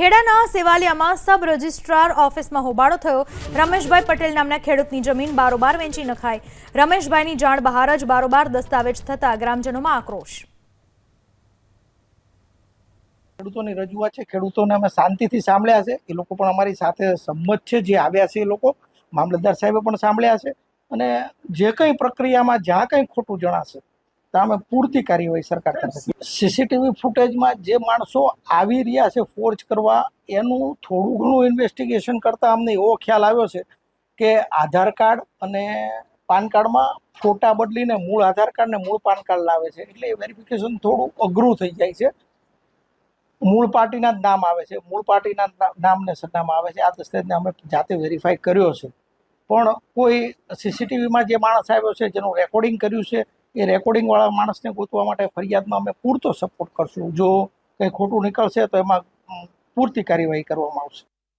ખેડાના સેવાલિયામાં sub registrar ઓફિસમાં હોબાળો થયો। રમેશભાઈ પટેલ નામના ખેડૂતની જમીન બારોબાર વેચી નખાઈ। રમેશભાઈની જાણ બહાર જ બારોબાર દસ્તાવેજ થતા ગ્રામજનોમાં આક્રોશ। ખેડૂતોની રજૂઆત છે, ખેડૂતોને અમે શાંતિથી સાંભળ્યા છે, એ લોકો પણ અમારી સાથે સંમત છે। જે આવ્યા છે એ લોકો મામલતદાર સાહેબે પણ સાંભળ્યા છે અને જે કંઈ પ્રક્રિયામાં જ્યાં કંઈ ખોટું જણાશે તો અમે પૂરતી કાર્યવાહી સરકાર તરફથી। સીસીટીવી ફૂટેજમાં જે માણસો આવી રહ્યા છે ફોર્જ કરવા, એનું થોડું ઘણું ઇન્વેસ્ટિગેશન કરતાં અમને એવો ખ્યાલ આવ્યો છે કે આધાર કાર્ડ અને પાન કાર્ડમાં ફોટા બદલીને મૂળ આધાર કાર્ડ ને મૂળ પાન કાર્ડ લાવે છે, એટલે એ વેરિફિકેશન થોડું અઘરું થઈ જાય છે। મૂળ પાર્ટીના જ નામ આવે છે, મૂળ પાર્ટીના નામને સરનામા આવે છે। આ દસ્તાવેજને અમે જાતે વેરીફાઈ કર્યો છે, પણ કોઈ સીસીટીવીમાં જે માણસ આવ્યો છે જેનું રેકોર્ડિંગ કર્યું છે એ રેકોર્ડિંગવાળા માણસને ગોતવા માટે ફરિયાદમાં અમે પૂરતો સપોર્ટ કરશું। જો કંઈ ખોટું નીકળશે તો એમાં પૂરતી કાર્યવાહી કરવામાં આવશે।